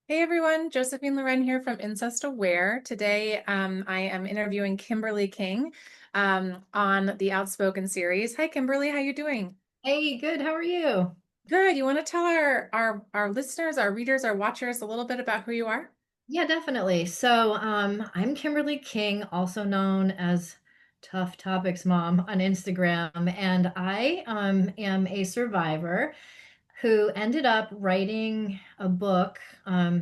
Hey everyone, Josephine Loren here from Incest Aware. Today, I am interviewing Kimberly King on the Outspoken series. Hi Kimberly, how you doing? Hey, good. How are you? Good. You want to tell our listeners, our readers, our watchers a little bit about who you are? Yeah, definitely. I'm Kimberly King, also known as Tough Topics Mom on Instagram, and I am a survivor who ended up writing a book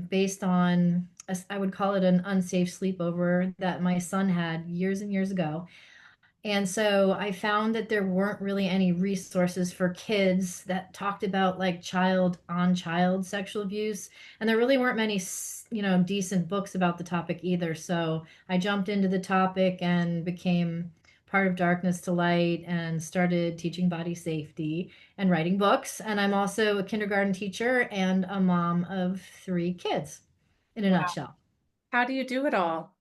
based on, I would call it an unsafe sleepover that my son had years and years ago. And so I found that there weren't really any resources for kids that talked about like child on child sexual abuse. And there really weren't many, decent books about the topic either. So I jumped into the topic and became part of Darkness to Light and started teaching body safety and writing books. And I'm also a kindergarten teacher and a mom of three kids in a Wow. nutshell. How do you do it all?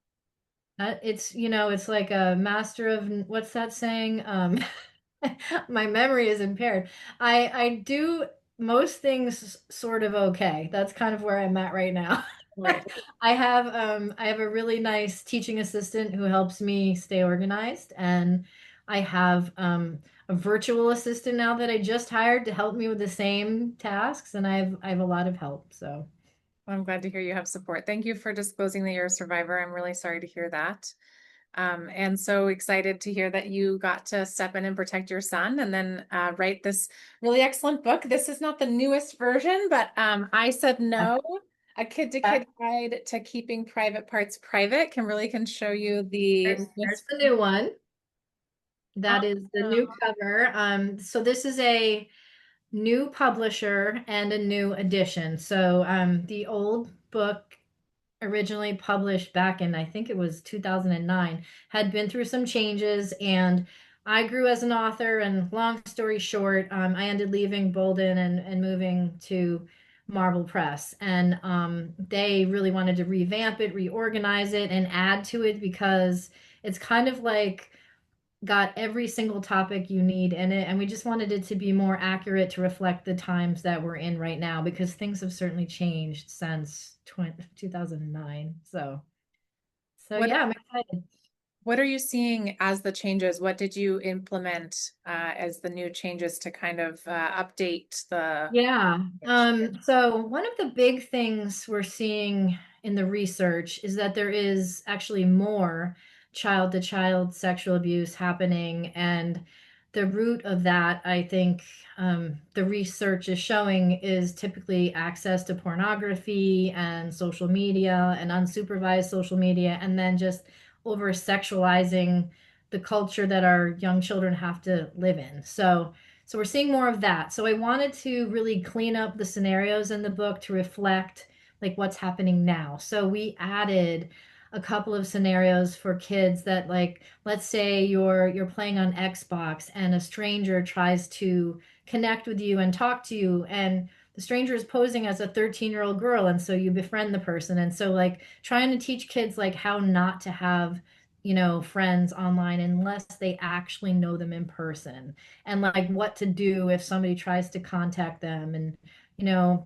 It's like a master of what's that saying? My memory is impaired. I do most things sort of okay. That's kind of where I'm at right now. Right. I have a really nice teaching assistant who helps me stay organized, and I have a virtual assistant now that I just hired to help me with the same tasks, and I have a lot of help. So Well, I'm glad to hear you have support. Thank you for disclosing that you're a survivor. I'm really sorry to hear that. And so excited to hear that you got to step in and protect your son and then write this really excellent book. This is not the newest version, but I said no. A kid to yeah, kid guide to keeping private parts private. Kimberly can show you the there's newest. the new one. That is the new Awesome. cover. So this is a new publisher and a new edition. The old book, originally published back in, I think it was 2009, had been through some changes, and I grew as an author. And long story short, I ended leaving Bolden and moving to Marble Press. And they really wanted to revamp it, reorganize it, and add to it because it's kind of like got every single topic you need in it, and we just wanted it to be more accurate to reflect the times that we're in right now because things have certainly changed since 2009. So What yeah, I'm excited. what are you seeing as the changes? What did you implement as the new changes to kind of update the Yeah. pitch? So one of the big things we're seeing in the research is that there is actually more child to child sexual abuse happening. And the root of that, I think, the research is showing is typically access to pornography and social media and unsupervised social media, and then just over sexualizing the culture that our young children have to live in. So we're seeing more of that. So I wanted to really clean up the scenarios in the book to reflect like what's happening now. So we added a couple of scenarios for kids that, like, let's say you're playing on Xbox and a stranger tries to connect with you and talk to you, and the stranger is posing as a 13-year-old girl, and so you befriend the person. And so like trying to teach kids like how not to have friends online unless they actually know them in person, and like what to do if somebody tries to contact them, and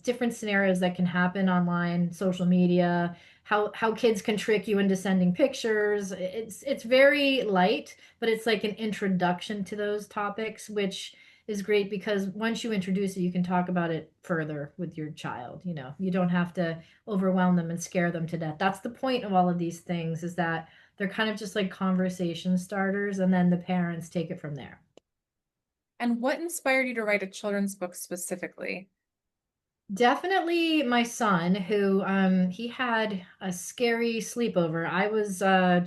different scenarios that can happen online, social media, how kids can trick you into sending pictures. It's very light, but it's like an introduction to those topics, which is great because once you introduce it, you can talk about it further with your child. You don't have to overwhelm them and scare them to death. That's the point of all of these things, is that they're kind of just like conversation starters, and then the parents take it from there. And what inspired you to write a children's book specifically? Definitely my son, who he had a scary sleepover. I was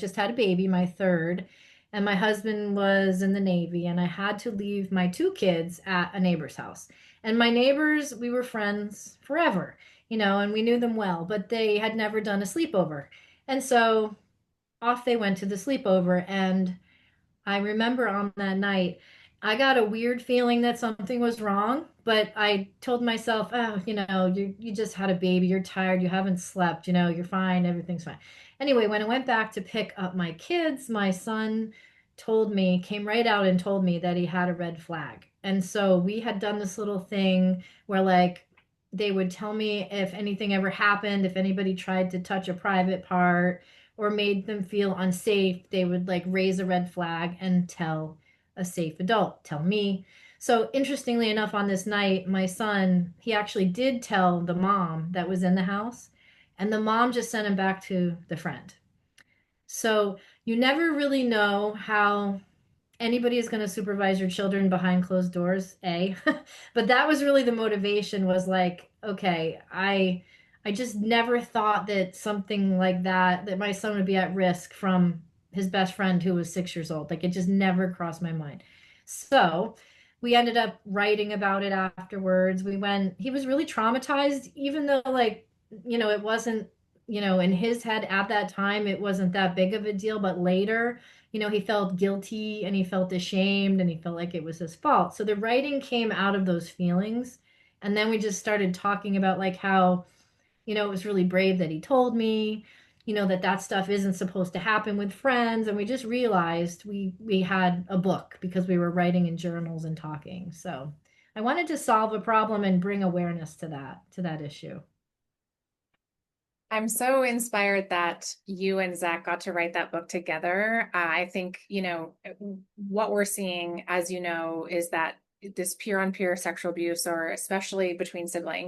just had a baby, my third, and my husband was in the Navy, and I had to leave my two kids at a neighbor's house. And my neighbors, we were friends forever, and we knew them well, but they had never done a sleepover. And so off they went to the sleepover, and I remember on that night, I got a weird feeling that something was wrong, but I told myself, oh, you just had a baby, you're tired, you haven't slept, you're fine, everything's fine. Anyway, when I went back to pick up my kids, my son came right out and told me that he had a red flag. And so we had done this little thing where, like, they would tell me if anything ever happened, if anybody tried to touch a private part or made them feel unsafe, they would like raise a red flag and tell a safe adult, tell me. So interestingly enough, on this night, my son, he actually did tell the mom that was in the house, and the mom just sent him back to the friend. So you never really know how anybody is going to supervise your children behind closed doors, A. But that was really the motivation, was like, okay, I just never thought that something like that my son would be at risk from his best friend who was 6 years old. Like it just never crossed my mind. So we ended up writing about it afterwards. He was really traumatized, even though like, it wasn't, in his head at that time, it wasn't that big of a deal. But later, he felt guilty and he felt ashamed and he felt like it was his fault. So the writing came out of those feelings. And then we just started talking about like how, it was really brave that he told me, that stuff isn't supposed to happen with friends. And we just realized we had a book because we were writing in journals and talking. So I wanted to solve a problem and bring awareness to that issue. I'm so inspired that you and Zach got to write that book together. I think, what we're seeing, as you know, is that this peer on peer sexual abuse, or especially between sibling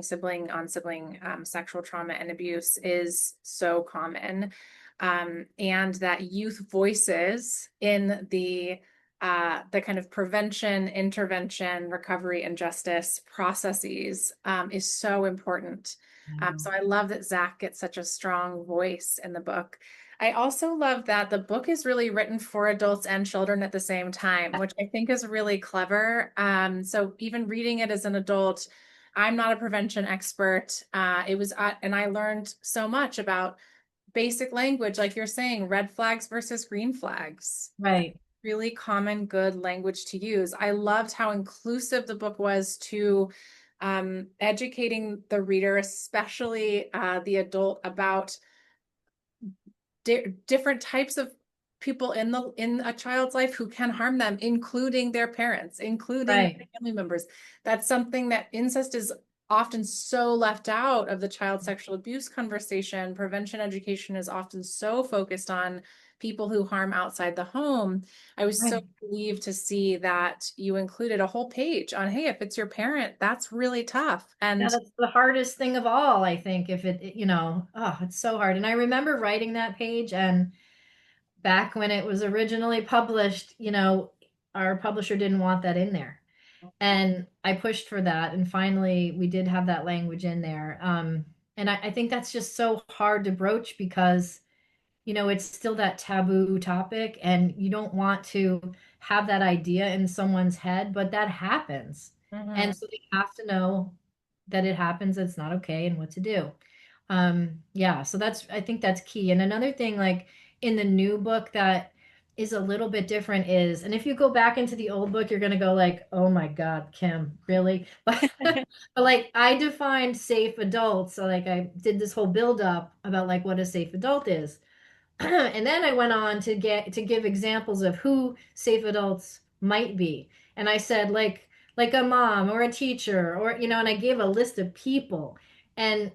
on sibling sexual trauma and abuse, is so common. And that youth voices in the kind of prevention, intervention, recovery, and justice processes is so important. Yeah. So I love that Zach gets such a strong voice in the book. I also love that the book is really written for adults and children at the same time, which I think is really clever. So even reading it as an adult, I'm not a prevention expert. And I learned so much about basic language, like you're saying, red flags versus green flags. Right. Really common, good language to use. I loved how inclusive the book was to educating the reader, especially the adult, about different types of people in a child's life who can harm them, including their parents, including Right. family members. That's something that incest is often so left out of the child sexual abuse conversation. Prevention education is often so focused on people who harm outside the home. I was so Right. relieved to see that you included a whole page on, hey, if it's your parent, that's really tough. Yeah, And that's the hardest thing of all, I think. If oh, it's so hard. And I remember writing that page, and back when it was originally published, our publisher didn't want that in there. And I pushed for that, and finally we did have that language in there. And I think that's just so hard to broach because it's still that taboo topic, and you don't want to have that idea in someone's head, but that happens. And Mhm. so they have to know that it happens, it's not okay, and what to do. Yeah, so I think that's key. And another thing, like in the new book that is a little bit different is, and if you go back into the old book, you're gonna go like, oh my God, Kim, really? But like I defined safe adults. So like I did this whole build up about like what a safe adult is. And then I went on to give examples of who safe adults might be. And I said like a mom or a teacher, or and I gave a list of people. And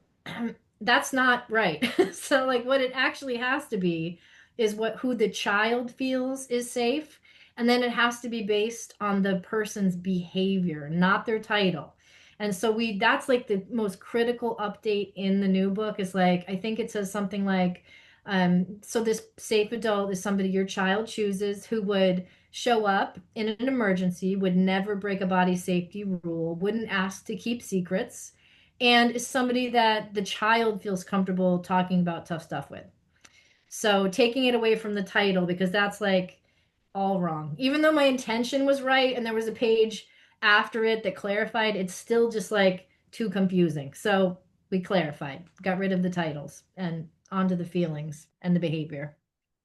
that's not right. So like what it actually has to be is what who the child feels is safe. And then it has to be based on the person's behavior, not their title. And so that's like the most critical update in the new book, is like I think it says something like so this safe adult is somebody your child chooses, who would show up in an emergency, would never break a body safety rule, wouldn't ask to keep secrets, and is somebody that the child feels comfortable talking about tough stuff with. So taking it away from the title, because that's like all wrong. Even though my intention was right and there was a page after it that clarified, it's still just like too confusing. So we clarified, got rid of the titles, and onto the feelings and the behavior.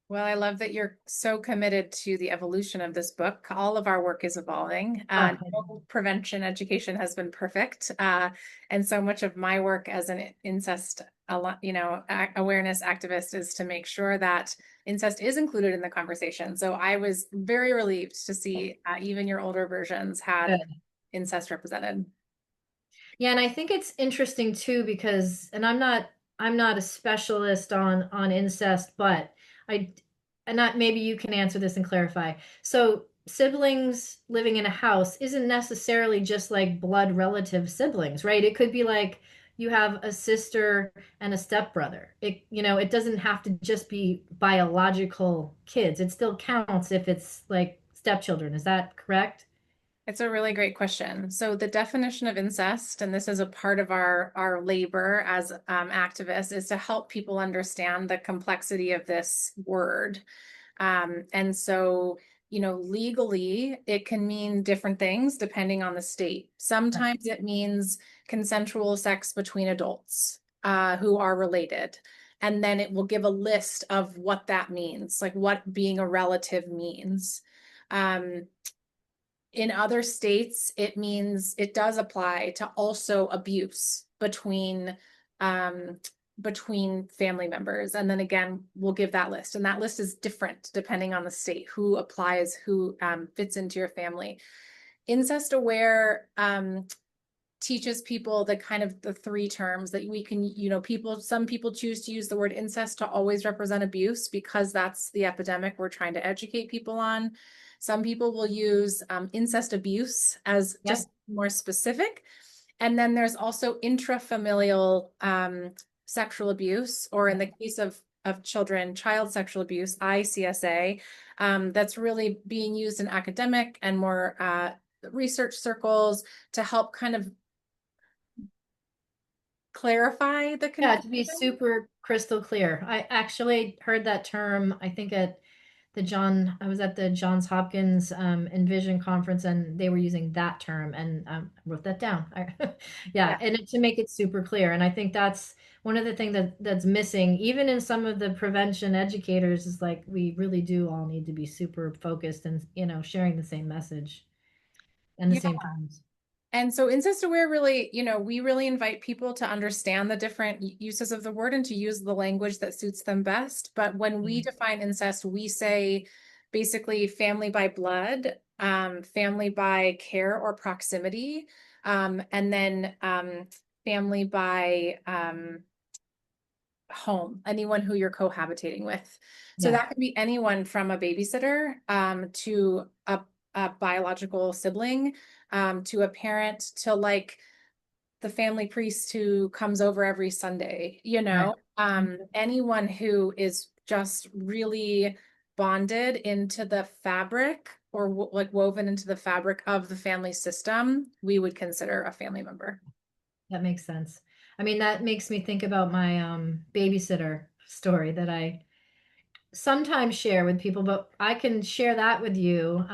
Well, I love that you're so committed to the evolution of this book. All of our work is evolving. Oh, No prevention education has been perfect. And so much of my work as an incest, awareness activist is to make sure that incest is included in the conversation. So I was very relieved to see even your older versions had good. incest represented. Yeah, and I think it's interesting too because, and I'm not a specialist on incest, but I and not maybe you can answer this and clarify. So siblings living in a house isn't necessarily just like blood relative siblings, right? It could be like you have a sister and a stepbrother. It doesn't have to just be biological kids. It still counts if it's like stepchildren. Is that correct? It's a really great question. So the definition of incest, and this is a part of our labor as activists, is to help people understand the complexity of this word. And so, legally, it can mean different things depending on the state. Sometimes it means consensual sex between adults who are related. And then it will give a list of what that means, like what being a relative means. Um, in other states, it means it does apply to also abuse um, between family members. And then again, we'll give that list. And that list is different depending on the state, who applies, who fits into your family. Incest aware teaches people the kind of the three terms that we can, some people choose to use the word incest to always represent abuse because that's the epidemic we're trying to educate people on. Some people will use incest abuse as Yep. just more specific. And then there's also intrafamilial sexual abuse, or in the case of children, child sexual abuse, ICSA, that's really being used in academic and more research circles to help kind of clarify the Yeah, to be confusion. super crystal clear. I actually heard that term, I think I was at the Johns Hopkins Envision conference and they were using that term and wrote that down. Yeah, Yeah. to make it super clear. And I think that's one of the things that's missing, even in some of the prevention educators, is like we really do all need to be super focused and, sharing the same message and the Yeah. same terms. And so incest aware really, we really invite people to understand the different uses of the word and to use the language that suits them best. But when we Mm. define incest, we say basically family by blood, family by care or proximity, and then family by home, anyone who you're cohabitating with. So Yeah. that could be anyone from a babysitter to a biological sibling, to a parent, to like the family priest who comes over every Sunday, Right. anyone who is just really bonded into the fabric or like woven into the fabric of the family system, we would consider a family member. That makes sense. I mean, that makes me think about my babysitter story that I sometimes share with people, but I can share that with you.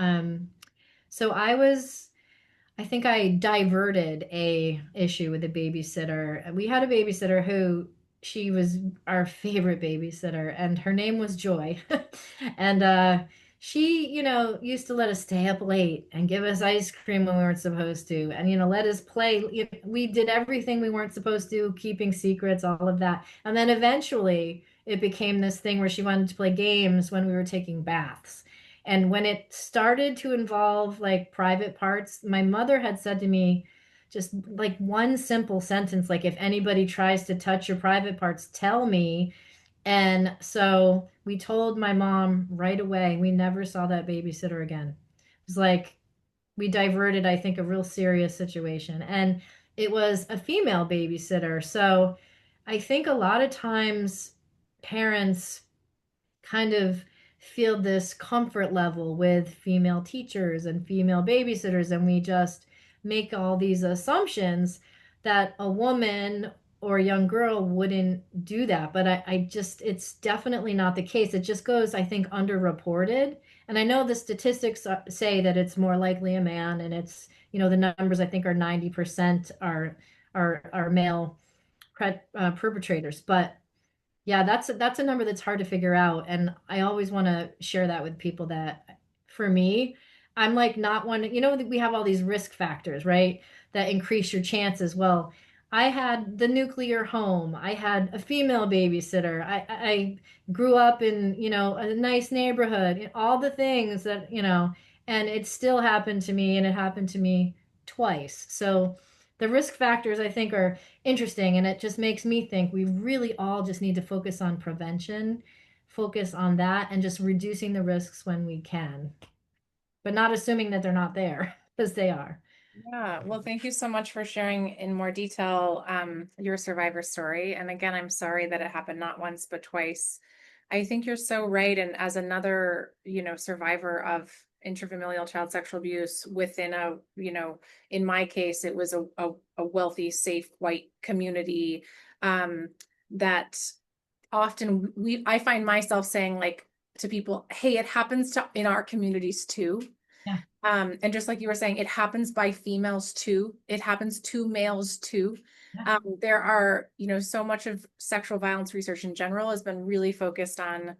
So I think I diverted a issue with a babysitter. We had a babysitter who she was our favorite babysitter, and her name was Joy. And she, used to let us stay up late and give us ice cream when we weren't supposed to, and let us play. We did everything we weren't supposed to, keeping secrets, all of that. And then eventually it became this thing where she wanted to play games when we were taking baths. And when it started to involve like private parts, my mother had said to me just like one simple sentence, like, if anybody tries to touch your private parts, tell me. And so we told my mom right away. We never saw that babysitter again. It was like we diverted, I think, a real serious situation. And it was a female babysitter. So I think a lot of times parents kind of feel this comfort level with female teachers and female babysitters, and we just make all these assumptions that a woman or a young girl wouldn't do that. But I just, it's definitely not the case. It just goes, I think, underreported. And I know the statistics say that it's more likely a man, and it's, the numbers I think are 90% are male perpetrators. But yeah, that's a number that's hard to figure out, and I always want to share that with people that for me, I'm like not one, we have all these risk factors, right? That increase your chances. Well, I had the nuclear home. I had a female babysitter. I grew up in, a nice neighborhood, all the things that, and it still happened to me, and it happened to me twice. So the risk factors I think are interesting, and it just makes me think we really all just need to focus on prevention, focus on that, and just reducing the risks when we can, but not assuming that they're not there because they are. Yeah, well, thank you so much for sharing in more detail your survivor story. And again, I'm sorry that it happened not once but twice. I think you're so right. And as another, survivor of intrafamilial child sexual abuse within in my case, it was a wealthy, safe white community that often I find myself saying like to people, hey, it happens in our communities too. Yeah. And just like you were saying, it happens by females too. It happens to males too. Yeah. There are, so much of sexual violence research in general has been really focused on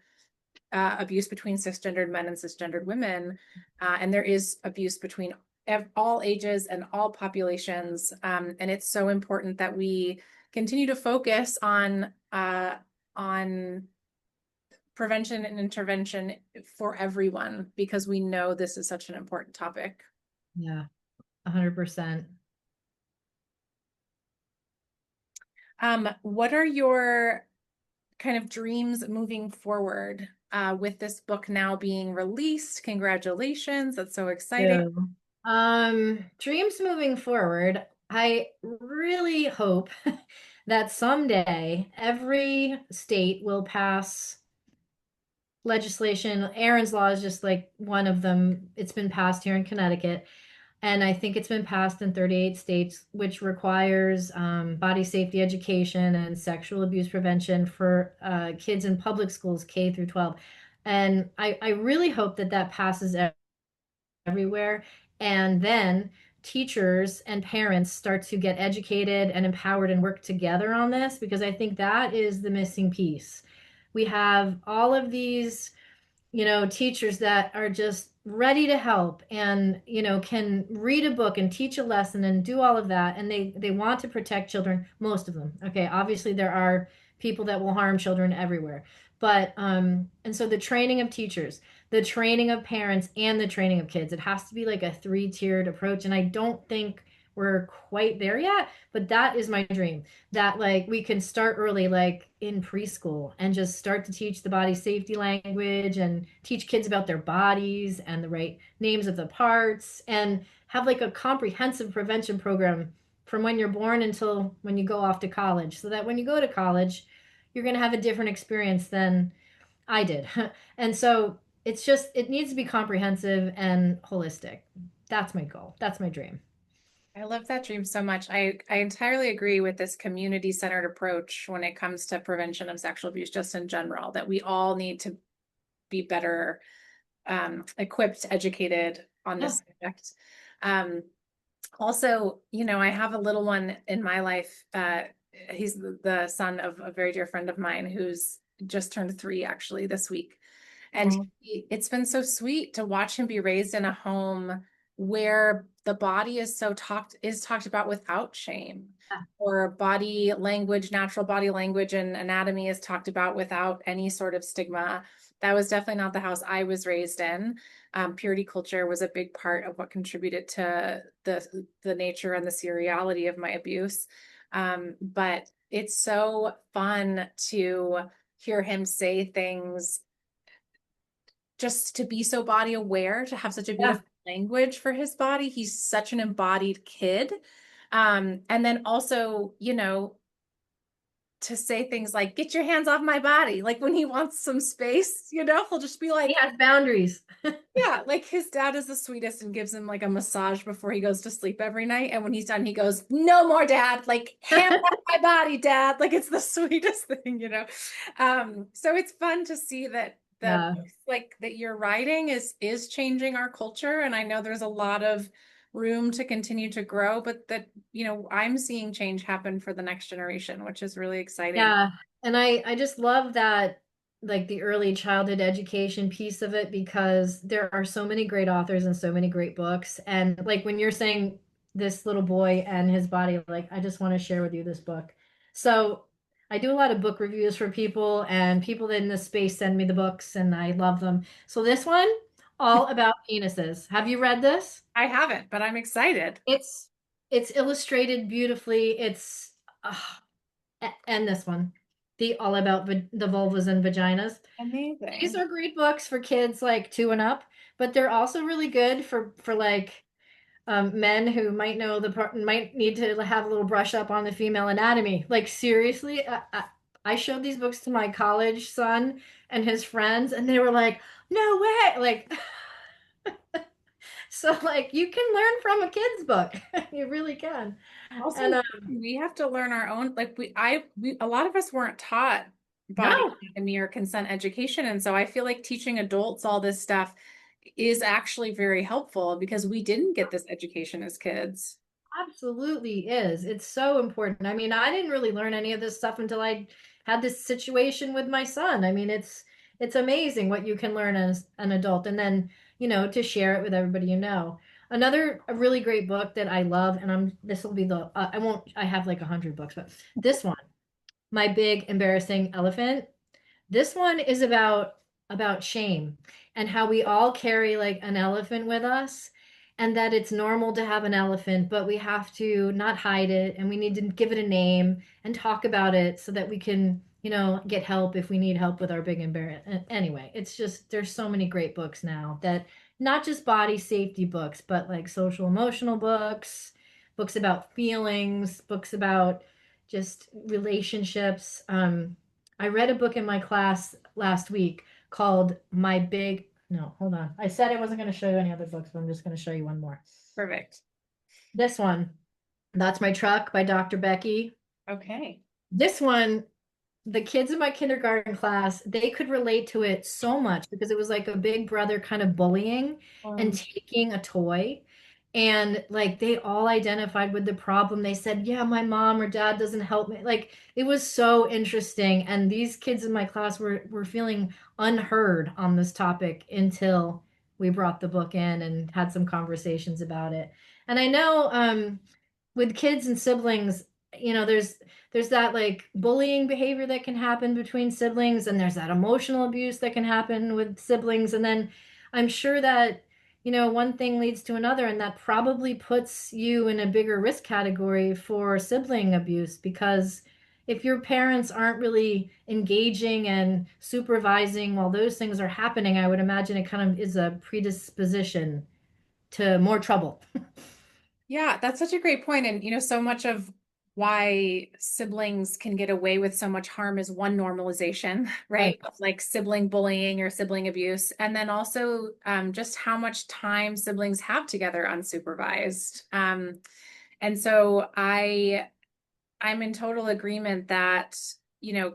abuse between cisgendered men and cisgendered women. And there is abuse between all ages and all populations. And it's so important that we continue to focus on prevention and intervention for everyone because we know this is such an important topic. Yeah. 100%. What are your kind of dreams moving forward with this book now being released? Congratulations. That's so exciting. Yeah. Dreams moving forward. I really hope that someday every state will pass legislation. Aaron's Law is just like one of them. It's been passed here in Connecticut, and I think it's been passed in 38 states, which requires body safety education and sexual abuse prevention for kids in public schools, K through 12. And I really hope that that passes everywhere. And then teachers and parents start to get educated and empowered and work together on this, because I think that is the missing piece. We have all of these, teachers that are just ready to help and, can read a book and teach a lesson and do all of that. And they want to protect children, most of them. Okay. Obviously, there are people that will harm children everywhere. But, and so the training of teachers, the training of parents, and the training of kids, it has to be like a three-tiered approach. And I don't think we're quite there yet, but that is my dream, that like we can start early, like in preschool, and just start to teach the body safety language and teach kids about their bodies and the right names of the parts, and have like a comprehensive prevention program from when you're born until when you go off to college, so that when you go to college, you're going to have a different experience than I did. And so it needs to be comprehensive and holistic. That's my goal. That's my dream. I love that dream so much. I entirely agree with this community-centered approach when it comes to prevention of sexual abuse, just in general, that we all need to be better equipped, educated on Yeah. this subject. Um, Also, I have a little one in my life. He's the son of a very dear friend of mine who's just turned 3 actually this week. And Oh, it's been so sweet to watch him be raised in a home where the body is talked about without shame, yeah. or body language, natural body language and anatomy is talked about without any sort of stigma. That was definitely not the house I was raised in. Purity culture was a big part of what contributed to the nature and the seriality of my abuse. But it's so fun to hear him say things, just to be so body aware, to have such a Yeah. beautiful language for his body. He's such an embodied kid. And then also, to say things like, get your hands off my body. Like when he wants some space, he'll just be He like, has boundaries. yeah, like his dad is the sweetest and gives him like a massage before he goes to sleep every night. And when he's done, he goes, no more, dad. Like, hands off my body, dad. Like it's the sweetest thing. So it's fun to see that the Yeah. like that you're writing is changing our culture. And I know there's a lot of room to continue to grow, but that, I'm seeing change happen for the next generation, which is really exciting. Yeah. And I just love that, like the early childhood education piece of it, because there are so many great authors and so many great books. And like when you're saying this little boy and his body, like I just want to share with you this book. So I do a lot of book reviews for people, and people in this space send me the books and I love them. So this one, all about penises. Have you read this? I haven't, but I'm excited. It's It's illustrated beautifully. It's and this one, the all about the vulvas and vaginas. These Amazing. are great books for kids like 2 and up, but they're also really good for like men who might know the part might need to have a little brush up on the female anatomy. Like seriously, I showed these books to my college son and his friends, and they were like, "No way!" Like, so like you can learn from a kid's book. You really can. Also, And we have to learn our own, like a lot of us weren't taught body no, anatomy or consent education. And so I feel like teaching adults all this stuff is actually very helpful because we didn't get this education as kids. absolutely is. It's so important. I mean, I didn't really learn any of this stuff until I had this situation with my son. I mean, it's amazing what you can learn as an adult and then, to share it with everybody you know. Another a really great book that I love, and this will be I have like 100 books, but this one, My Big Embarrassing Elephant. This one is about shame and how we all carry like an elephant with us, and that it's normal to have an elephant, but we have to not hide it, and we need to give it a name and talk about it so that we can, get help if we need help with our big embarrassment. Anyway, it's just there's so many great books now, that not just body safety books, but like social emotional books, books about feelings, books about just relationships. I read a book in my class last week called My Big. No, hold on. I said I wasn't going to show you any other books, but I'm just going to show you one more. Perfect. This one, That's My Truck by Dr. Becky. Okay. This one, the kids in my kindergarten class, they could relate to it so much because it was like a big brother kind of bullying and Um, taking a toy. And like they all identified with the problem. They said, "Yeah, my mom or dad doesn't help me." Like it was so interesting. And these kids in my class were feeling unheard on this topic until we brought the book in and had some conversations about it. And I know with kids and siblings, there's that like bullying behavior that can happen between siblings, and there's that emotional abuse that can happen with siblings, and then I'm sure that one thing leads to another, and that probably puts you in a bigger risk category for sibling abuse, because if your parents aren't really engaging and supervising while those things are happening, I would imagine it kind of is a predisposition to more trouble. yeah, that's such a great point. And, so much of why siblings can get away with so much harm is one, normalization, right? Right. Of like sibling bullying or sibling abuse. And then also just how much time siblings have together unsupervised. And so I'm in total agreement that,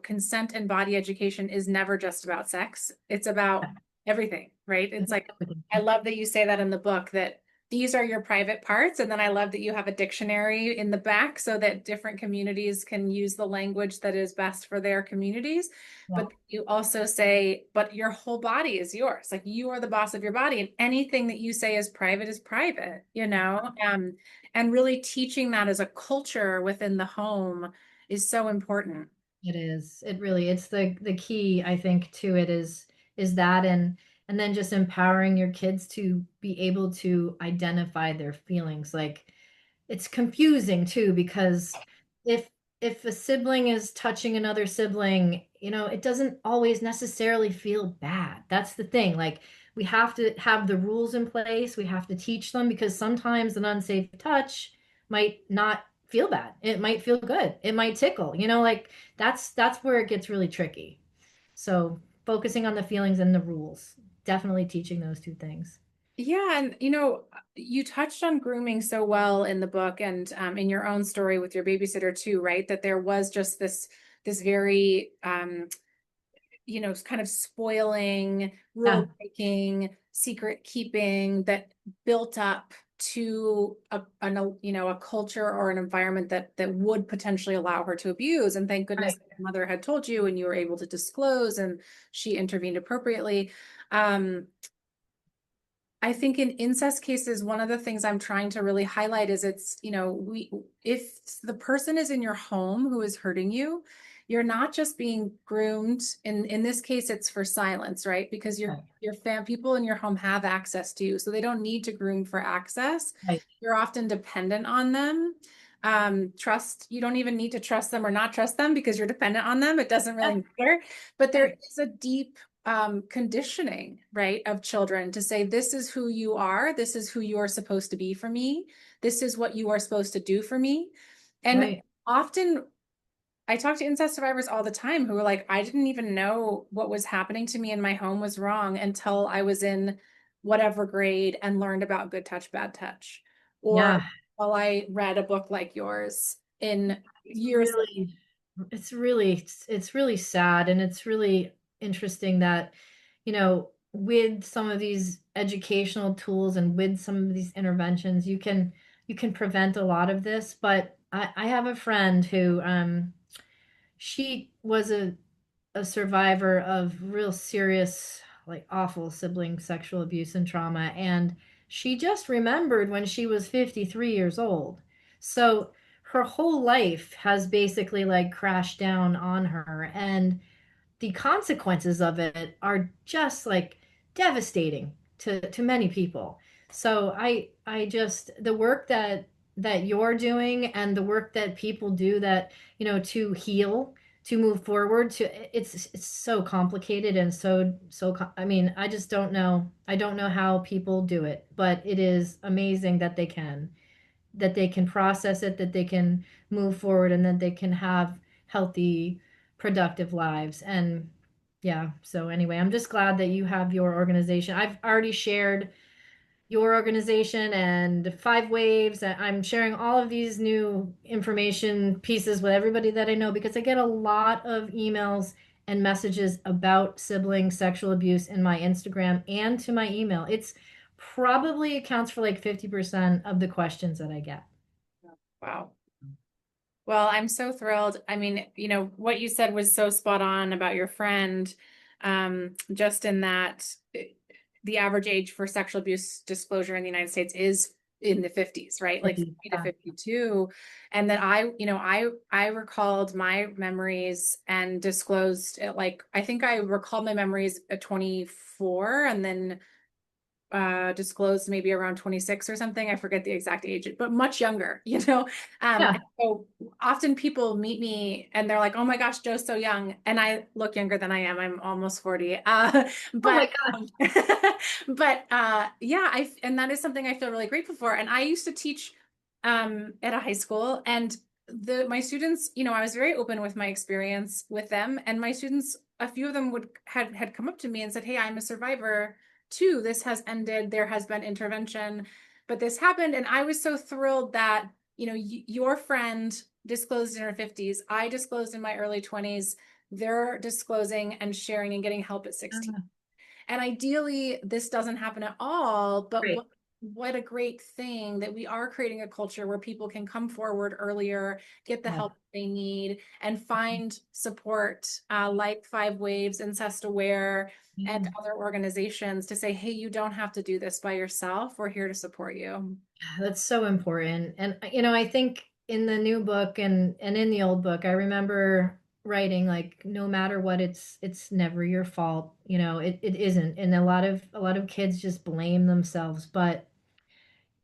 consent and body education is never just about sex. It's about everything, right? It's like, I love that you say that in the book, that these are your private parts. And then I love that you have a dictionary in the back so that different communities can use the language that is best for their communities. Yeah, But you also say, but your whole body is yours. Like you are the boss of your body, and anything that you say is private, and really teaching that as a culture within the home is so important. it is. It really, it's the key, I think, to it is that, and then just empowering your kids to be able to identify their feelings. Like it's confusing too, because if if a sibling is touching another sibling, it doesn't always necessarily feel bad. That's the thing. Like we have to have the rules in place. We have to teach them, because sometimes an unsafe touch might not feel bad. It might feel good. It might tickle. Like that's where it gets really tricky. So focusing on the feelings and the rules, definitely teaching those two things. Yeah, and you touched on grooming so well in the book and in your own story with your babysitter too, right? That there was just this very kind of spoiling, Yeah, rule breaking, secret keeping that built up to a culture or an environment that would potentially allow her to abuse. And thank goodness right. that your mother had told you and you were able to disclose and she intervened appropriately. Um, I think in incest cases, one of the things I'm trying to really highlight is if the person is in your home who is hurting you, you're not just being groomed. In this case, it's for silence, right? Because Right. your people in your home have access to you, so they don't need to groom for access. Right. You're often dependent on them. Trust, you don't even need to trust them or not trust them because you're dependent on them. It doesn't Yeah. really matter. But there Right. is a deep conditioning, right, of children to say, this is who you are. This is who you are supposed to be for me. This is what you are supposed to do for me. And Right. often I talk to incest survivors all the time who are like, I didn't even know what was happening to me in my home was wrong until I was in whatever grade and learned about good touch, bad touch. Or Yeah. while I read a book like yours in It's years. really, it's really sad, and it's really interesting that, with some of these educational tools and with some of these interventions, you can prevent a lot of this. But I have a friend who she was a survivor of real serious, like awful sibling sexual abuse and trauma. And she just remembered when she was 53 years old. So her whole life has basically like crashed down on her. And the consequences of it are just like devastating to many people. So I just the work that you're doing and the work that people do, that to heal, to move forward, to it's so complicated and I mean, I just don't know how people do it, but it is amazing that they can process it, that they can move forward, and that they can have healthy, productive lives. And yeah, so anyway, I'm just glad that you have your organization. I've already shared your organization and Five Waves. I'm sharing all of these new information pieces with everybody that I know, because I get a lot of emails and messages about sibling sexual abuse in my Instagram and to my email. It's probably accounts for like 50% of the questions that I get. Wow. Well, I'm so thrilled. I mean, what you said was so spot on about your friend, just in that the average age for sexual abuse disclosure in the United States is in the 50s, right? Like 50 to Yeah. 52. And that I recalled my memories and disclosed it, like, I think I recalled my memories at 24 and then disclosed maybe around 26 or something. I forget the exact age, but much younger, Yeah. And so often people meet me and they're like, oh my gosh, Joe's so young. And I look younger than I am. I'm almost 40. Oh my But gosh. yeah, and that is something I feel really grateful for. And I used to teach at a high school, and my students, I was very open with my experience with them. And my students, a few of them had come up to me and said, hey, I'm a survivor too. This has ended. There has been intervention, but this happened. And I was so thrilled that, your friend disclosed in her 50s. I disclosed in my early 20s. They're disclosing and sharing and getting help at 16. And ideally, this doesn't happen at all, but Great. what a great thing that we are creating a culture where people can come forward earlier, get the Yeah. help they need, and find support, like Five Waves, Incest Aware, and Yeah. other organizations to say, hey, you don't have to do this by yourself. We're here to support you. That's so important. And I think in the new book and in the old book, I remember writing like, no matter what, it's never your fault. It isn't. And a lot of kids just blame themselves, but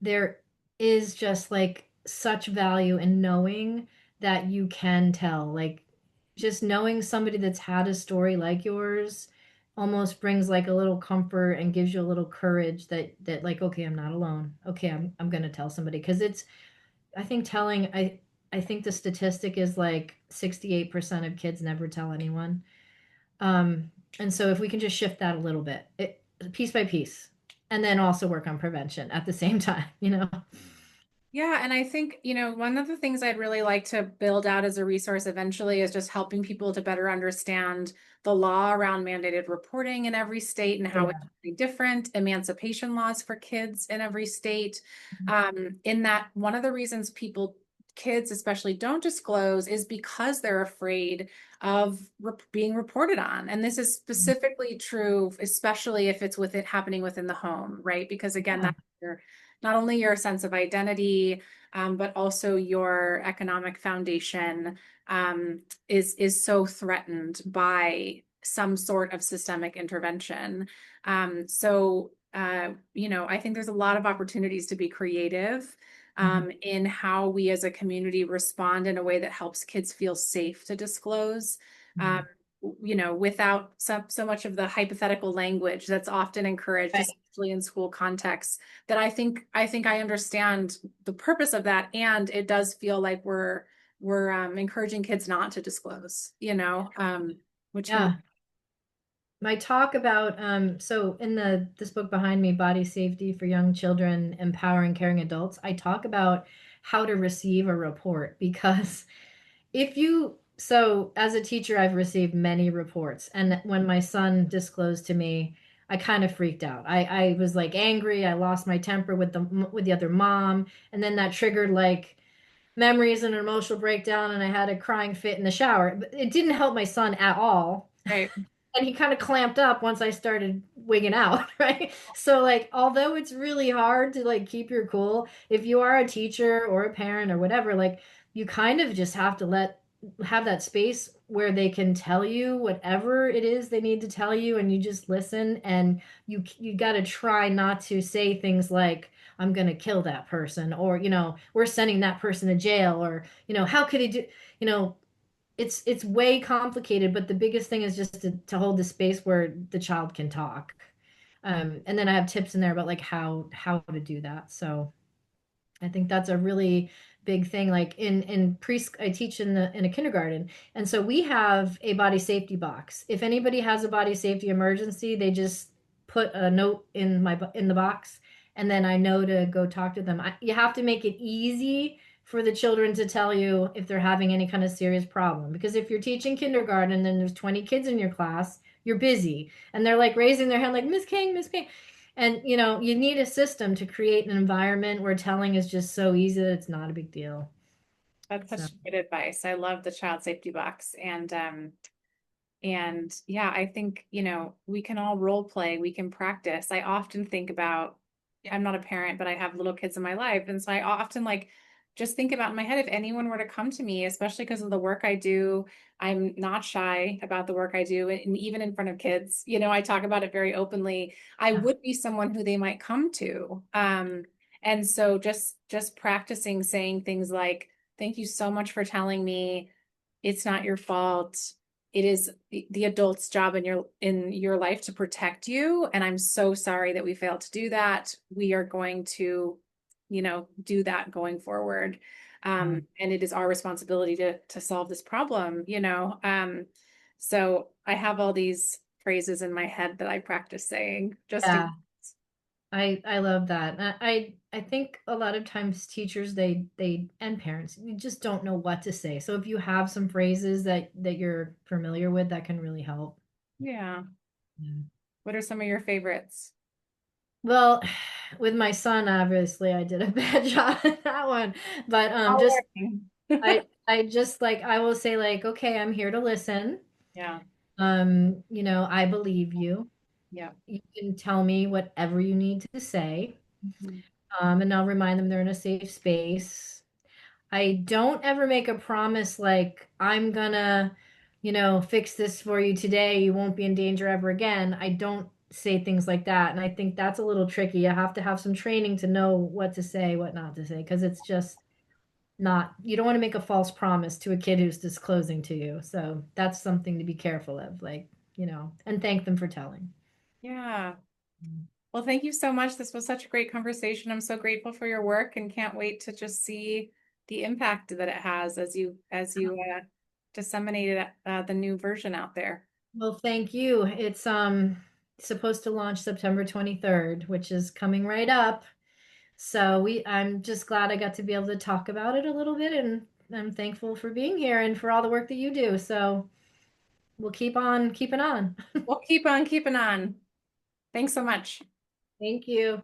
there is just like such value in knowing that you can tell. Like, just knowing somebody that's had a story like yours almost brings like a little comfort and gives you a little courage that like, okay, I'm not alone. Okay, I'm gonna tell somebody, because I think I think the statistic is like 68% of kids never tell anyone. And so if we can just shift that a little bit, piece by piece, and then also work on prevention at the same time. Yeah, and I think, one of the things I'd really like to build out as a resource eventually is just helping people to better understand the law around mandated reporting in every state and how it's Yeah. really different, emancipation laws for kids in every state. In that, one of the reasons kids especially don't disclose is because they're afraid of being reported on. And this is specifically true, especially if it's happening within the home, right? Because again, Yeah. that's where not only your sense of identity, but also your economic foundation is so threatened by some sort of systemic intervention. I think there's a lot of opportunities to be creative Mhm. in how we as a community respond in a way that helps kids feel safe to disclose. Um, Mhm. without so much of the hypothetical language that's often encouraged, Right. especially in school contexts, that I think I understand the purpose of that, and it does feel like we're encouraging kids not to disclose, which can be. Yeah. My talk about so in this book behind me, Body Safety for Young Children, Empowering Caring Adults, I talk about how to receive a report because if you so as a teacher, I've received many reports, and when my son disclosed to me, I kind of freaked out. I was like angry. I lost my temper with the other mom, and then that triggered like memories and an emotional breakdown, and I had a crying fit in the shower. But it didn't help my son at all. Right. And he kind of clamped up once I started wigging out, right? So like although it's really hard to like keep your cool, if you are a teacher or a parent or whatever, like you kind of just have to have that space where they can tell you whatever it is they need to tell you, and you just listen, and you got to try not to say things like I'm going to kill that person, or we're sending that person to jail, or how could he do, you know it's way complicated, but the biggest thing is just to hold the space where the child can talk. And then I have tips in there about like how to do that. So I think that's a really big thing. Like in pre, I teach in a kindergarten, and so we have a body safety box. If anybody has a body safety emergency, they just put a note in the box, and then I know to go talk to them. You have to make it easy for the children to tell you if they're having any kind of serious problem. Because if you're teaching kindergarten and then there's 20 kids in your class, you're busy, and they're like raising their hand like Miss King, Miss King. And you need a system to create an environment where telling is just so easy that it's not a big deal. That's So such good advice. I love the child safety box. And yeah, I think, we can all role play, we can practice. I often think about, I'm not a parent, but I have little kids in my life. And so I often like just think about in my head, if anyone were to come to me, especially because of the work I do, I'm not shy about the work I do. And even in front of kids, I talk about it very openly. I yeah, would be someone who they might come to. And so just practicing saying things like, thank you so much for telling me. It's not your fault. It is the adult's job in your life to protect you, and I'm so sorry that we failed to do that. We are going to, do that going forward. yeah, And it is our responsibility to solve this problem. So I have all these phrases in my head that I practice saying just in. yeah. I love that. I think a lot of times teachers they and parents you just don't know what to say. So if you have some phrases that you're familiar with, that can really help. Yeah. Yeah. What are some of your favorites? Well, with my son, obviously, I did a bad job at that one. But All just learning. I just like I will say like, okay, I'm here to listen. Yeah. I believe you. Yeah. You can tell me whatever you need to say. Mhm. And I'll remind them they're in a safe space. I don't ever make a promise like I'm gonna, fix this for you today. You won't be in danger ever again. I don't say things like that. And I think that's a little tricky. You have to have some training to know what to say, what not to say, because it's just not, you don't want to make a false promise to a kid who's disclosing to you. So that's something to be careful of, like, and thank them for telling. Yeah. Well, thank you so much. This was such a great conversation. I'm so grateful for your work and can't wait to just see the impact that it has as you disseminate it, the new version out there. Well, thank you. It's supposed to launch September 23rd, which is coming right up. So I'm just glad I got to be able to talk about it a little bit, and I'm thankful for being here and for all the work that you do. So we'll keep on keeping on. We'll keep on keeping on. Thanks so much. Thank you.